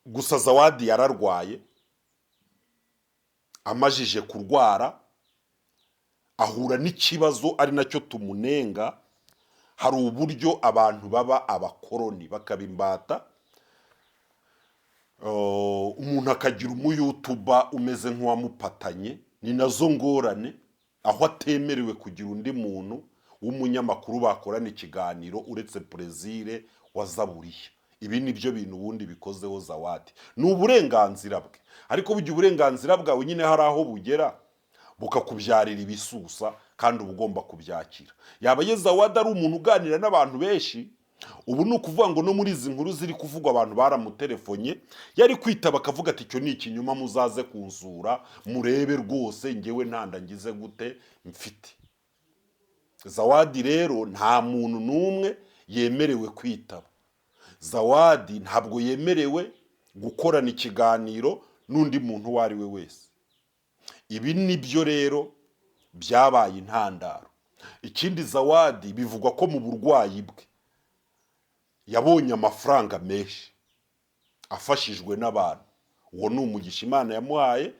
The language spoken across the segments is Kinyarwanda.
gusa Zawadi yararwaye, amajije kurwara ahura n'ikibazo ari nacyo tumunenga. Hari uburyo abantu baba abakoroni bakaba imbata, umuntu akagira umuyutuba umeze nk'uwamupatanye. Ni nazo ngorane, aho atemerewe kugira undi muntu w'umunyamakuru bakorana ikiganiro uretse Plaisir wa Zaburiya. Ibi ni byo bintu ubundi bikozeho Zawadi, ni uburenganzira bwe. Ariko burya uburenganzira bwawe nyine hari aho bugera bukakubyarira ibisusa, kandi uba ugomba kubyakira. Yaba ye Zawadi ari umuntu uganira n'abantu benshi, ubu ni ukuvuga ngo no muri izi nkuru ziri kuvugwa abantu baramuterefonye, yari kwitaba akavuga ati icyo ni ikinyoma, muzaze kunsura murebe rwose ngewe ntanda ngize gute mfite. Zawadi rero nta muntu n'umwe yemerewe kwitaba. Zawadi ntabwo yemerewe gukorana ikiganiro n'undi muntu uwo ari we wese. Ibi ni byo rero byabaye intandaro. Ikindi, Zawadi bivugwa ko mu burwayi bwe yabonye amafaranga menshi afashijwe n'abantu. Uwo ni umugisha Imana yamuhaye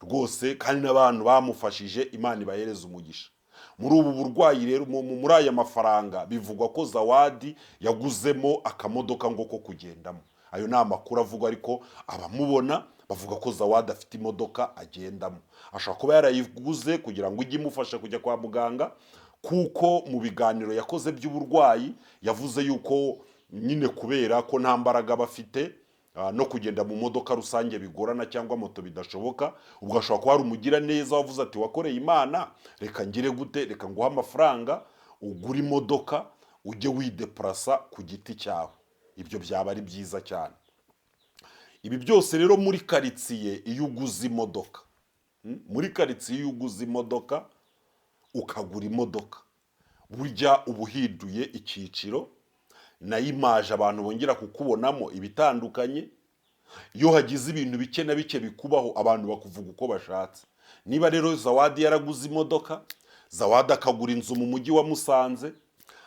rwose, kandi n'abantu bamufashije Imana ibahereza umugisha. Muri ubu burwayi rero, muri aya mafaranga bivugwa ko Zawadi yaguzemo akamodoka ngo ko kugendamo. Ayo ni amakuru avugwa, ariko abamubona bavuga ko Zawadi afite imodoka agendamo. Ashobora kuba yarayiguze kugira ngo ijye imufasha kujya kwa muganga, kuko mu biganiro yakoze by'uburwayi yavuze yuko nyine kubera ko nta mbaraga bafite no kugenda mu modoka rusange bigorana cyangwa moto bidashoboka, ubwo ashobora kuba ari umugira neza wavuze ati wakoreye Imana, reka ngire gute, reka nguhe amafaranga ugure imodoka ujye wideplasa ku giti cyawe. Ibyo byaba ari byiza cyane. Ibi byose rero muri karitsiye, iyo uguze imodoka, muri karitsiye iyo uguze imodoka ukagura imodoka, burya uba uhinduye icyiciro na imaje abantu bongera kukubonamo ibitandukanye. Iyo hagize ibintu bike na bike bikubaho, abantu bakuvuga uko bashatse. Niba rero Zawadi yaraguze imodoka, Zawadi akagura inzu mu mujyi wa Musanze,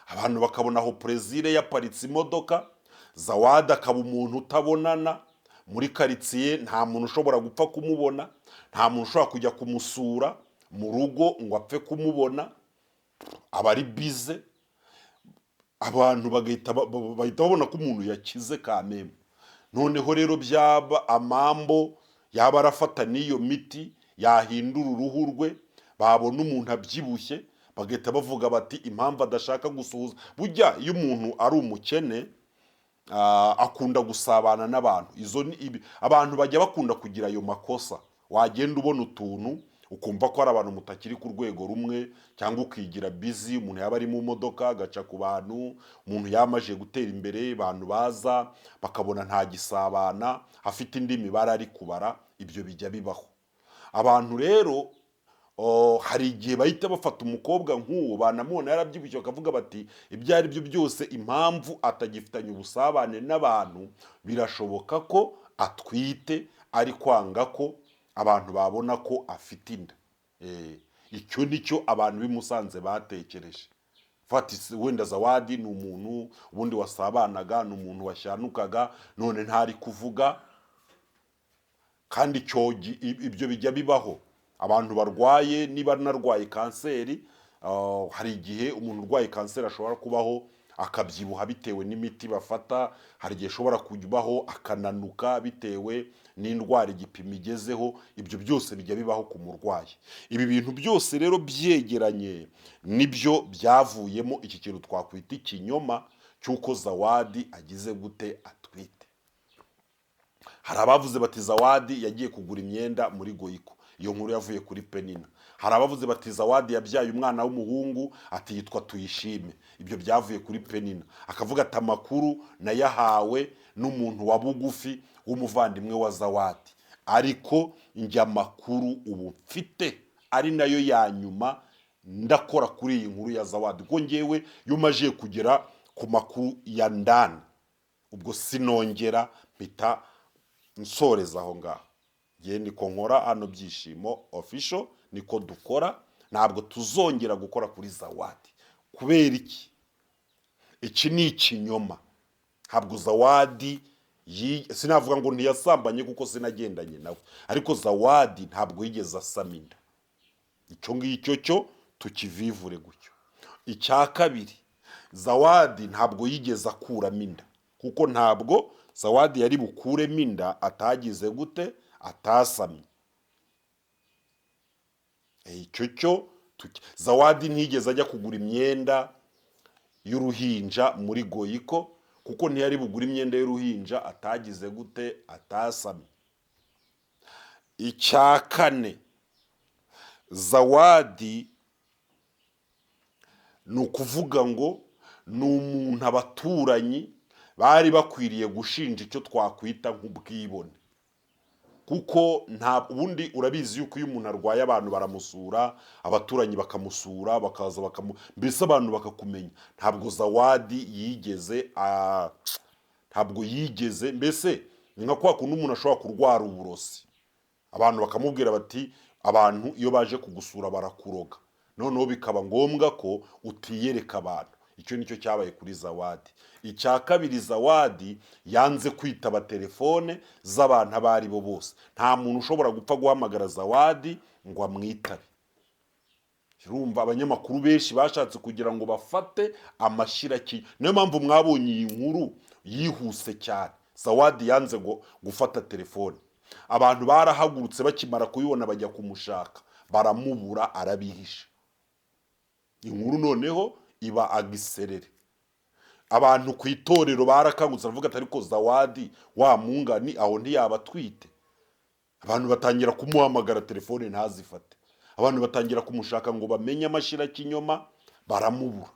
abantu bakabona aho Plaisir yaparitse imodoka, Zawadi akaba umuntu utabonana muri karitsiye. Nta muntu ushobora gupfa kumubona, nta muntu ushobora kujya kumusura mu rugo ngo apfe kumubona, aba ari bize. Abantu bahita babona ko umuntu yakize kameme. Noneho rero byaba amambo, yaba arafata n'iyo miti yahindura uruhu rwe, babona umuntu abyibushye bagahita bavuga bati impamvu adashaka gusuhuza. Burya iyo umuntu ari umukene akunda gusabana n'abantu. Abantu bajya bakunda kugira ayo makosa. Wagenda ubona utuntu ukumva ko ari abantu mutakiri ku rwego rumwe, cyangwa ukigira busy. Umuntu yaba ari mu modoka agaca ku bantu, umuntu yamaje gutera imbere, abantu baza bakabona nta gisabana, afite indi mibare ari kubara. Ibyo bijya bibaho. Abantu rero hari igihe bahita bafata umukobwa nk'uwo, banamubona yarabyibushye bakavuga bati ibyo ari byo byose impamvu atagifitanye ubusabane n'abantu, birashoboka ko atwite, ari kwanga ko abantu babona ko afite inda. Icyo nicyo abantu b'i Musanze batekereje. Wenda Zawadi ni umuntu ubundi wasabanaga, ni umuntu washyanukaga, none ntari kuvuga. Kandi ibyo bijya bibaho. Abantu barwaye, niba narwaye kanseri, hari igihe umuntu urwaye kanseri ashobora kubaho akabyibuha bitewe n'imiti bafata. Hari igihe ashobora kubaho akananuka bitewe n'indwara igipimo igezeho. Ibyo byose bijya bibaho ku murwayi. Ibi bintu byose rero byegeranye nibyo byavuyemo iki kintu twakwita ikinyoma cy'uko Zawadi agize gute atwite. Hari abavuze bati Zawadi yagiye kugura imyenda muri Goyiko. Iyo nkuru yavuye kuri Penina. Hari abavuze bati Zawadi yabyaye umwana w'umuhungu ati yitwa Tuyishime. Ibyo byavuye kuri Penina. Akavuga ati amakuru nayahawe n'umuntu wa bugufi w'umuvandimwe wa Zawadi. Ariko njya amakuru ubu mfite ari nayo ya nyuma ndakora kuri iyi nkuru ya Zawadi. Kuko ngewe iyo maje kugera ku makuru ya ndani, ubwo sinongera mpita nsoreza aho ngaho. Ngiye niko nkora hano Byishimo Official, niko dukora. Ntabwo tuzongera gukora kuri Zawadi. Kubera iki? Iki ni ikinyoma. Ntabwo Zawadi sinavuga ngo ntiyasambanye kuko sinagendanye nawe, ariko Zawadi ntabwo yigeze asama inda. Icyo ngicyo cyo tukivivure gutyo. Icya kabiri, Zawadi ntabwo yigeze akuramo inda, kuko ntabwo Zawadi yari bukuremo inda atagize gute, atasamye. Icyo cyo Zawadi ntigeze ajya kugura imyenda y'uruhinja muri Goyiko, kuko ntiyari bugura imyenda y'uruhinja atagize gute, atasamye. Icya kane, Zawadi ni ukuvuga ngo ni umuntu abaturanyi bari bakwiriye gushinja icyo twakwita nk'ubwibone, kuko nta ubundi urabizi yuko iyo umuntu arwaye abantu baramusura, abaturanyi bakamusura, bakaza mbese abantu bakakumenya. Ntabwo Zawadi yigeze ntabwo yigeze, mbese ni nka kwa kundi umuntu ashobora kurwara uburozi, abantu bakamubwira bati abantu iyo baje kugusura barakuroga, noneho bikaba ngombwa ko utiyereka abantu. Icyo nicyo cyabaye kuri Zawadi. Icya kabiri, Zawadi yanze kwitaba telefone z'abantu abo ari bo bose. Nta muntu ushobora gupfa guhamagara Zawadi ngo amwitabe. Urumva abanyamakuru benshi bashatse kugira ngo bafate amashiraki, niyo mpamvu mwabonye iyi nkuru yihuse cyane. Zawadi yanze gufata telefone, abantu barahagurutse bakimara kuyibona bajya kumushaka, baramubura, arabihisha. Inkuru noneho iba agiserere. Abantu ku itorero barakangutse baravuga ati ariko Zawadi wa mungani aho ntiyaba atwite. Abantu batangira kumuhamagara telefone ntazifate, abantu batangira kumushaka ngo bamenye amashira kinyoma, baramubura.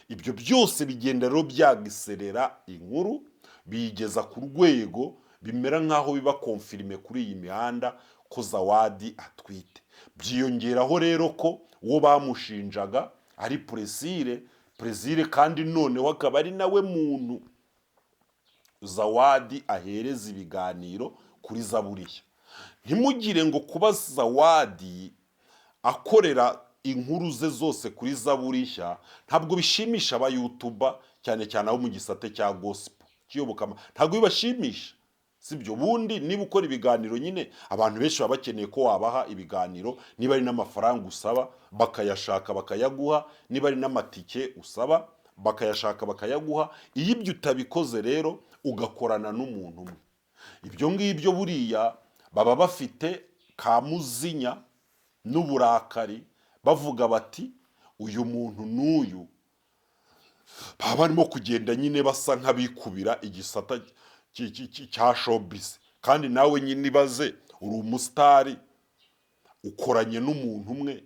Ibyo byose bigenda rero byagiserera inkuru, bigeza ku rwego bimera nkaho biba konfirime kuri iyi mihanda ko Zawadi atwite. Byiyongeraho rero ko uwo bamushinjaga ari Plaisir, kandi noneho akaba ari nawe muntu Zawadi ahereza ibiganiro kuri Zaburiya. Ntimugire ngo kuba Zawadi akorera inkuru ze zose kuri Zaburiya ntabwo bishimisha aba YouTuber, cyane cyane abo mu gisate cya gospel kiyobokama, ntabwo bibashimisha. Sibyo, bundi niba ukora ibiganiro nyine abantu benshi baba bakeneye ko wabaha ibiganiro, niba ari n'amafaranga usaba bakayashaka bakayaguha, niba ari n'amatike usaba bakayashaka bakayaguha. Iyo ibyo utabikoze rero ugakorana n'umuntu umwe, ibyo ngibyo buriya baba bafite kamuzinya n'uburakari, bavuga bati uyu muntu n'uyu, baba barimo kugenda nyine basa nk'abikubira igisata cya showbiz. Kandi nawe nyine ibaze, uri umusitari ukoranye n'umuntu umwe,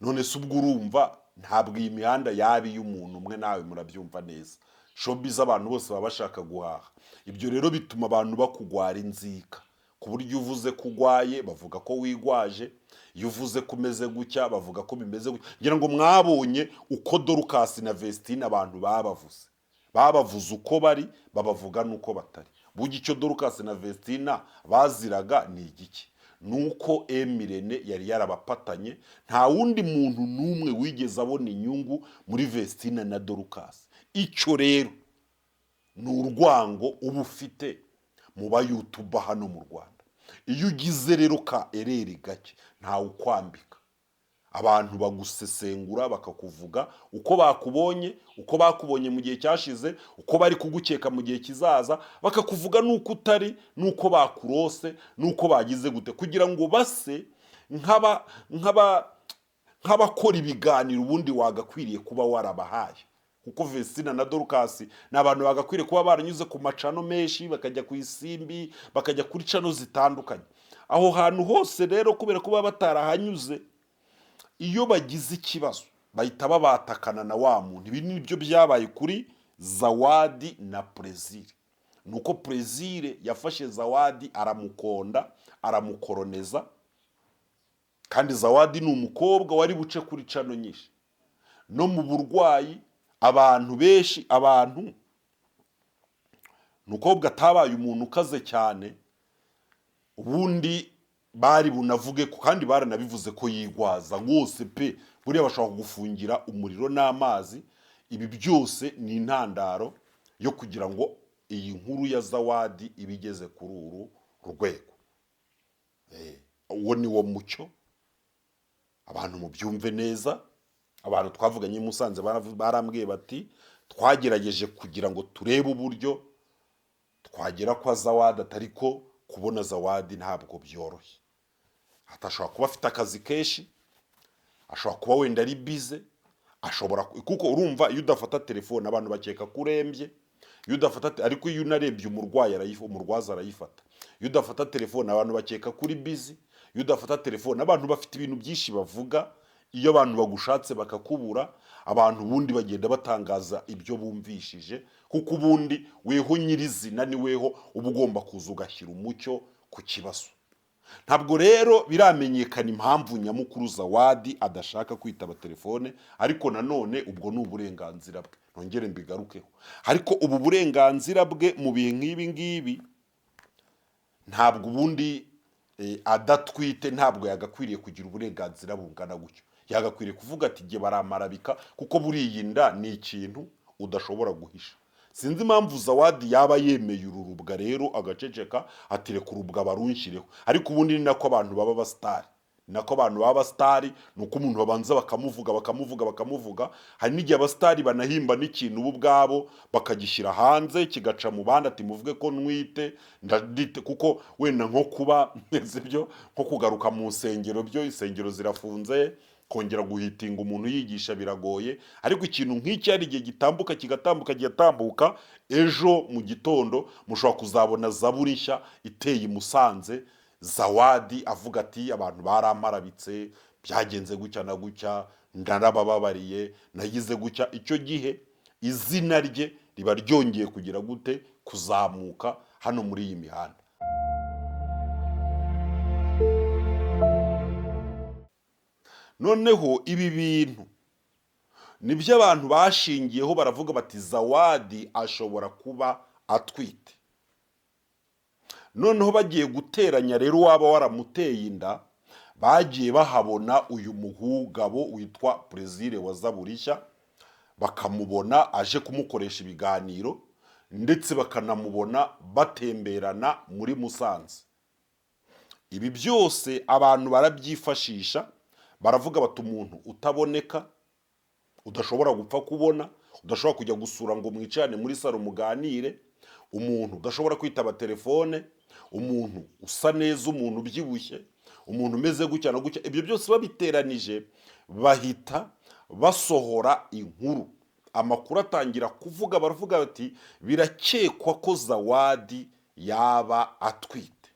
none se ubwo urumva ntabwo iyi mihanda yaba iy'umuntu umwe, nawe murabyumva neza. Showbiz abantu bose baba bashaka guhaha. Ibyo rero bituma abantu bakugwara inzika, ku buryo uvuze ko ugwaye bavuga ko wigwaje, iyo uvuze ko umeze gutya bavuga ko bimeze gutya. Ngira ngo mwabonye uko Dorcas na Vestine abantu babavuze uko bari, babavuga nuko batari. Burya icyo Dorcas na Vestine baziraga ni igiki? Nuko Emirene yari yarabapatanye, nta wundi muntu n'umwe wigeze abona inyungu muri Vestine na Dorcas. Icyo rero ni urwango uba ufite mu ba YouTuber hano mu Rwanda. Iyo ugize rero ka ereri gake ntawe ukwambika, abantu bagusesengura bakakuvuga uko bakubonye mu gihe cyashize, uko bari kugukeka mu gihe kizaza, bakakuvuga nuko utari, nuko bakurose, nuko bagize gute, kugira ngo base nk'abakora ibiganiro ubundi wagakwiriye kuba warabahaye. Kuko Vestine na Dorcas ni abantu bagakwiriye kuba baranyuze ku macano menshi, bakajya ku Isimbi, bakajya kuri cano zitandukanye. Aho hantu hose rero kubera kuba batarahanyuze, iyo bagize ikibazo bahita babatakana na wa muntu. Ibi nibyo byabaye kuri Zawadi na Plaisir. Nuko Plaisir yafashe Zawadi aramukonda, aramukoroneza, kandi Zawadi ni umukobwa wari buce kuri cano nyinshi. No mu burwayi abantu benshi, nukobwa atabaye umuntu ukaze cyane, ubundi bari bunavuge ko, kandi baranabivuze ko yigwaza rwose pe, buriya bashaka kugufungira umuriro n'amazi. Ibi byose ni intandaro yo kugira ngo iyi nkuru ya Zawadi iba igeze kuri uru rwego. Uwo ni wo mucyo, abantu mubyumve neza. Abantu twavuganye i Musanze barambwiye bati twagerageje kugira ngo turebe uburyo twagera kwa Zawadi, atari ko kubona Zawadi ntabwo byoroshye. Atashobora kuba afite akazi kenshi, ashobora kuba wenda ari bize, ashobora kuko urumva iyo udafata telefone abantu bakeka kurembye, iyo udafata, ariko iyo unarebye umurwaza arayifata. Iyo udafata telefone abantu bakeka kuri bize, iyo udafata telefone abantu bafite ibintu byinshi bavuga. Iyo abantu bagushatse bakakubura, abantu ubundi bagenda batangaza ibyo bumvishije, kuko ubundi weho nyirizina ni weho uba ugomba kuza ugashyira umucyo ku kibazo. Ntabwo rero biramenyekana impamvu nyamukuru Zawadi adashaka kwitaba telefone, ariko nanone ubwo ni uburenganzira bwe, nongere mbigarukeho. Ariko ubu burenganzira bwe mu bihe nk'ibi ngibi, ntabwo ubundi adatwite ntabwo yagakwiriye kugira uburenganzira bungana gutyo. Yagakwiriye kuvuga ati jye baramarabika, kuko buriyi nda ni ikintu udashobora guhisha. Sinzi impamvu Zawadi yaba yemeye ururubwa rero agaceceka ati reka urubwa barunshireho. Ariko ubundi ni nako abantu baba abasitari, ni nako abantu baba abasitari, ni uko umuntu babanza bakamuvuga. Hari n'igihe abasitari banahimba n'ikintu bo ubwabo bakagishyira hanze kigaca mu bandi, ati muvuge ko nwite ndadite, kuko wenda nko kuba byo nko kugaruka mu nsengero, byo insengero zirafunze, kongera guhitinga umuntu yigisha biragoye. Ariko ikintu nk'iki hari igihe gitambuka, ejo mu gitondo mushobora kuzabona Zaburi nshya iteye i Musanze, Zawadi avuga ati abantu baramparabitse, byagenze gutya na gutya, ndarabababariye, nagize gutya. Icyo gihe izina rye riba ryongeye kugira gute, kuzamuka hano muri iyi mihanda. Noneho ibi bintu nibyo abantu bashingiyeho baravuga bati Zawadi ashobora kuba atwite. Noneho bagiye guteranya rero waba waramuteye inda, bagiye bahabona uyu muhugabo witwa Plaisir wa Zaburi nshya, bakamubona aje kumukoresha ibiganiro, ndetse bakanamubona batemberana muri Musanze. Ibi byose abantu barabyifashisha, baravuga bati umuntu utaboneka, udashobora gupfa kubona, udashobora kujya gusura ngo mwicane muri saro muganire, umuntu udashobora kwitaba telefone, umuntu usa neza, umuntu ubyibushye, umuntu umeze gutya na gutya. Ibyo byose babiteranije bahita basohora inkuru. Amakuru atangira kuvuga, baravuga bati birakekwa ko Zawadi yaba atwite.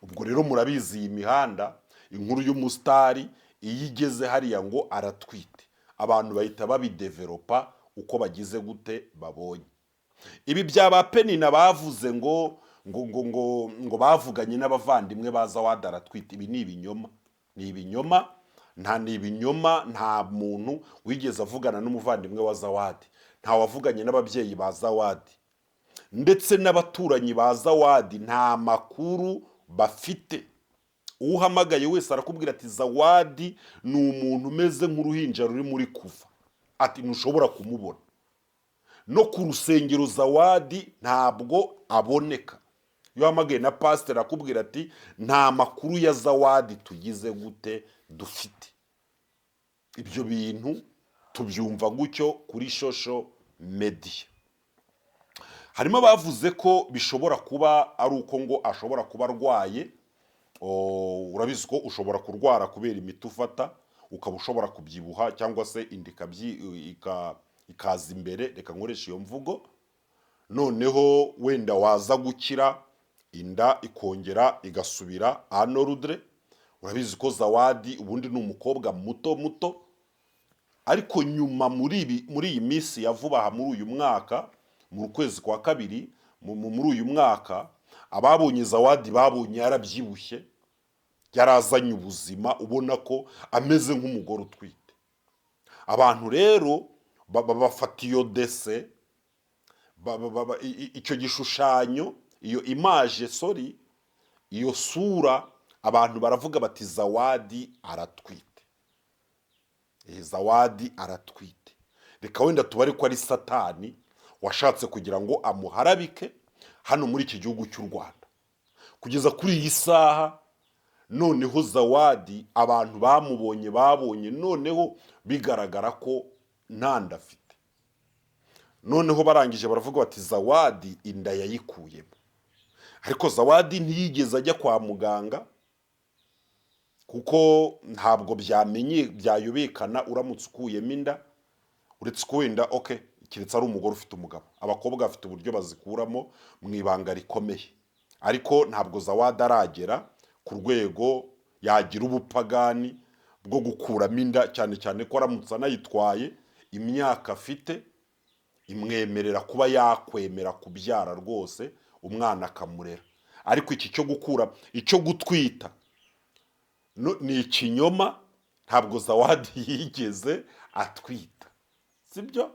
Ubwo rero murabizi iyi mihanda, inkuru y'umusitari iyo igeze hariya ngo aratwite, abantu bahita babidevelopa uko bagize gute babonye. Ibi byaba Penina bavuze ngo bavuganye n'abavandimwe ba Zawadi aratwite. Ibi ni ibinyoma, ni ibinyoma. Nta muntu wigeze avugana n'umuvandimwe wa Zawadi, nta wavuganye n'ababyeyi ba Zawadi, ndetse n'abaturanyi ba Zawadi nta makuru bafite. Uhamagaye wese arakubwira ati Zawadi ni umuntu umeze nk'uruhinja ruri muri kuva, ati ntushobora kumubona. No ku rusengero Zawadi ntabwo aboneka. Iyo uhamagaye na pasiteri akubwira ati nta makuru ya Zawadi tugize gute dufite. Ibyo bintu tubyumva gutyo kuri social media. Harimo abavuze ko bishobora kuba ari uko ngo ashobora kuba arwaye. Urabizi ko ushobora kurwara kubera imiti ufata, ukaba ushobora kubyibuha cyangwa se inda ikaza imbere, reka nkoresha iyo mvugo. Noneho wenda waza gukira, inda ikongera igasubira anorudre. Urabizi ko Zawadi ubundi ni umukobwa muto, ariko nyuma muri iyi minsi ya vuba aha, muri uyu mwaka, mu kwezi kwa kabiri muri uyu mwaka, ababonye Zawadi babonye yarabyibushye, yarazanye ubuzima, ubona ko ameze nk'umugore utwite. Abantu rero bafata iyo dese, icyo gishushanyo, iyo image, iyo sura, abantu baravuga bati Zawadi aratwite. Zawadi aratwite. Reka wenda tubare ko ari Satani washatse kugira ngo amuharabike hano muri iki gihugu cy'u Rwanda. Kugeza kuri iyi saha noneho Zawadi abantu babonye noneho bigaragara ko nta nda afite. Noneho barangije baravuga bati Zawadi inda yayikuyemo. Ariko Zawadi ntiyigeze ajya kwa muganga kuko ntabwo byayobekana uramutse ukuyemo inda, uretse ko wenda kiretse ari umugore ufite umugabo. Abakobwa bafite uburyo bazikuramo mu ibanga rikomeye, ariko ntabwo Zawadi aragera ku rwego yagira ubupagani bwo gukuramo inda, cyane cyane ko aramutse anayitwaye imyaka afite imwemerera kuba yakwemera kubyara rwose umwana akamurera. Ariko iki icyo gutwita ni ikinyoma, ntabwo Zawadi yigeze atwita, sibyo?